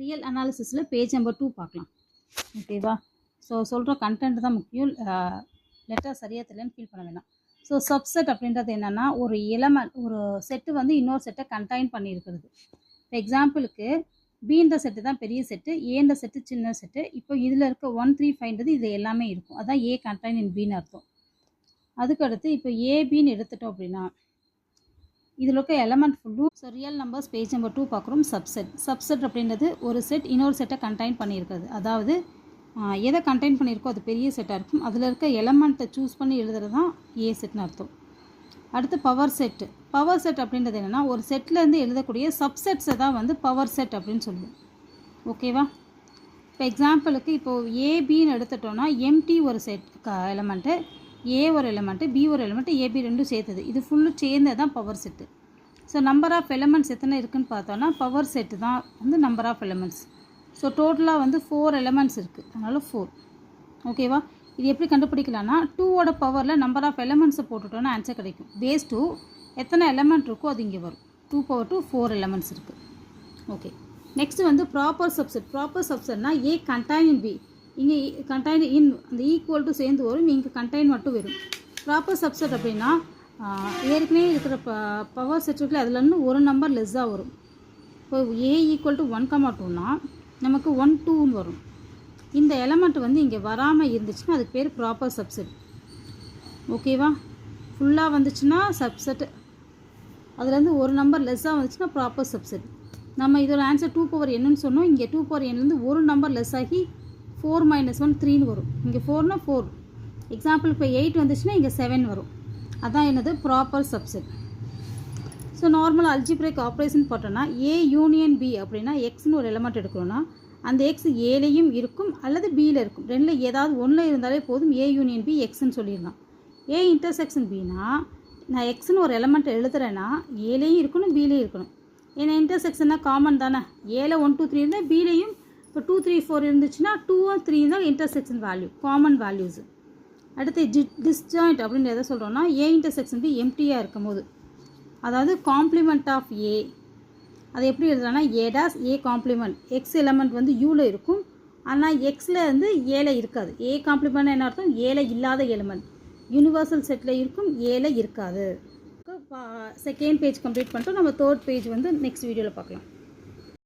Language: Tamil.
ரியல் அனாலிசிஸில் பேஜ் நம்பர் 2 பார்க்கலாம். ஓகேவா? ஸோ சொல்கிற கண்டென்ட் தான் முக்கியம். லெட்டர் சரியாக தெரியலன்னு ஃபீல் பண்ண வேணாம். ஸோ சப்செட் அப்படின்றது என்னென்னா, ஒரு எலமெண்ட் ஒரு செட்டு வந்து இன்னொரு செட்டை கண்டைன் பண்ணியிருக்கிறது. இப்போ எக்ஸாம்பிளுக்கு பின்ற செட்டு தான் பெரிய செட்டு, ஏன்ற செட்டு சின்ன செட்டு. இப்போ இதில் இருக்க 1, 3, 5ன்றது இதில் எல்லாமே இருக்கும். அதான் ஏ கண்டைன் இன் பின்னு அர்த்தம். அதுக்கடுத்து இப்போ ஏபின்னு எடுத்துட்டோம் அப்படின்னா இதில் இருக்க எலமெண்ட் ஃபுல்லும் so real numbers page number 2 பார்க்குறோம். சப்செட் அப்படின்றது ஒரு செட் இன்னொரு செட்டை கண்டைன் பண்ணியிருக்கிறது. அதாவது எதை கண்டைன் பண்ணியிருக்கோ அது பெரிய செட்டாக இருக்கும். அதில் இருக்க எலமெண்ட்டை சூஸ் பண்ணி எழுதுறது தான் ஏ செட்னு அர்த்தம். அடுத்து பவர் செட் அப்படின்றது என்னென்னா, ஒரு செட்லேருந்து எழுதக்கூடிய சப்செட்ஸை தான் வந்து பவர் செட் அப்படின்னு சொல்லுவோம். ஓகேவா? இப்போ எக்ஸாம்பிளுக்கு இப்போது ஏபின்னு எடுத்துட்டோன்னா எம்டி ஒரு செட் எலமெண்ட்டு, ஏ ஒரு எலமெண்ட்டு, பி ஒரு எலமெண்ட்டு, ஏபி ரெண்டும் சேர்த்தது. இது ஃபுல்லு சேர்ந்தது தான் power set. So number of elements எத்தனை இருக்குதுன்னு பார்த்தோன்னா பவர் செட்டு தான் வந்து நம்பர் ஆஃப் எலமெண்ட்ஸ். ஸோ டோட்டலாக வந்து 4 எலமெண்ட்ஸ் இருக்குது. அதனால் 4. ஓகேவா? இது எப்படி கண்டுபிடிக்கலாம்னா 2ஓட பவரில் நம்பர் ஆஃப் எலமெண்ட்ஸை போட்டுட்டோன்னா ஆன்சர் கிடைக்கும். பேஸ் 2 எத்தனை எலமெண்ட் இருக்கோ அது இங்கே வரும். 2 4 எலமெண்ட்ஸ் இருக்குது. ஓகே, நெக்ஸ்ட்டு வந்து ப்ராப்பர் சப்செட்னா ஏ கண்டைன் இன் பி. இங்கே கண்டைன் இன் அந்த ஈக்குவல் டு சேர்ந்து வரும், இங்கே கண்டைன் மட்டும் வரும். ப்ராப்பர் சப்செட் அப்படின்னா ஏற்கனவே இருக்கிற பவர் செட் இருக்குல்ல, அதுலேருந்து ஒரு நம்பர் லெஸ்ஸாக வரும். இப்போ ஏ ஈக்குவல் டு 1,2னா நமக்கு 1, 2ன்னு வரும். இந்த எலமெண்ட் வந்து இங்கே வராமல் இருந்துச்சுன்னா அதுக்கு பேர் ப்ராப்பர் சப்செட். ஓகேவா? ஃபுல்லாக வந்துச்சுன்னா சப்செட், அதுலேருந்து ஒரு நம்பர் லெஸ்ஸாக வந்துச்சுன்னா ப்ராப்பர் சப்செட். நம்ம இதோட ஆன்சர் 2n சொன்னோம். இங்கே 2nலேருந்து ஒரு நம்பர் லெஸ் ஆகி 4 - 1 3ன்னு வரும். இங்கே 4னா 4. எக்ஸாம்பிள் இப்போ 8 வந்துச்சுன்னா இங்கே 7 வரும். அதான் என்னது proper subset. So normal algebraic operation போட்டோன்னா ஏ யூனியன் பி அப்படின்னா எக்ஸ்னு ஒரு எலமெண்ட் எடுக்கிறோன்னா அந்த எக்ஸ் ஏலையும் இருக்கும் அல்லது பியில் இருக்கும். ரெண்டில் ஏதாவது ஒன்றில் இருந்தாலே போதும். ஏ யூனியன் பி எக்ஸ்ன்னு சொல்லிடலாம். ஏ இன்டர்செக்ஷன் பின்னா நான் எக்ஸ்னு ஒரு எலமெண்ட் எழுதுறேன்னா ஏலையும் இருக்கணும் பிலையும் இருக்கணும். ஏன்னா இன்டர்செக்ஷன்னா காமன் தானே. ஏல 1, 2, 3 இருந்தால் பிலையும் இப்போ 2, 3, 4 இருந்துச்சுன்னா 2 or 3 இருந்தால் இன்டர்செக்ஷன் வேல்யூ காமன் வேல்யூஸ். அடுத்து டிஸ்ஜாயிண்ட் அப்படின்னு எதை சொல்கிறோன்னா ஏ இன்டர்செக்ஷன் பி எம்டியாக இருக்கும் போது, அதாவது காம்ப்ளிமெண்ட் ஆஃப் ஏ. அதை எப்படி எழுதுறாங்கன்னா A dash A complement. X element வந்து யூவில் இருக்கும், ஆனால் எக்ஸில் வந்து ஏல இருக்காது. ஏ காம்ப்ளிமெண்ட் என்ன அர்த்தம்? ஏல இல்லாத எலமெண்ட். யூனிவர்சல் செட்டில் இருக்கும், ஏல இருக்காது. செகண்ட் பேஜ் கம்ப்ளீட் பண்ணிட்டோம். நம்ம 3rd பேஜ் வந்து நெக்ஸ்ட் வீடியோவில் பார்க்கலாம்.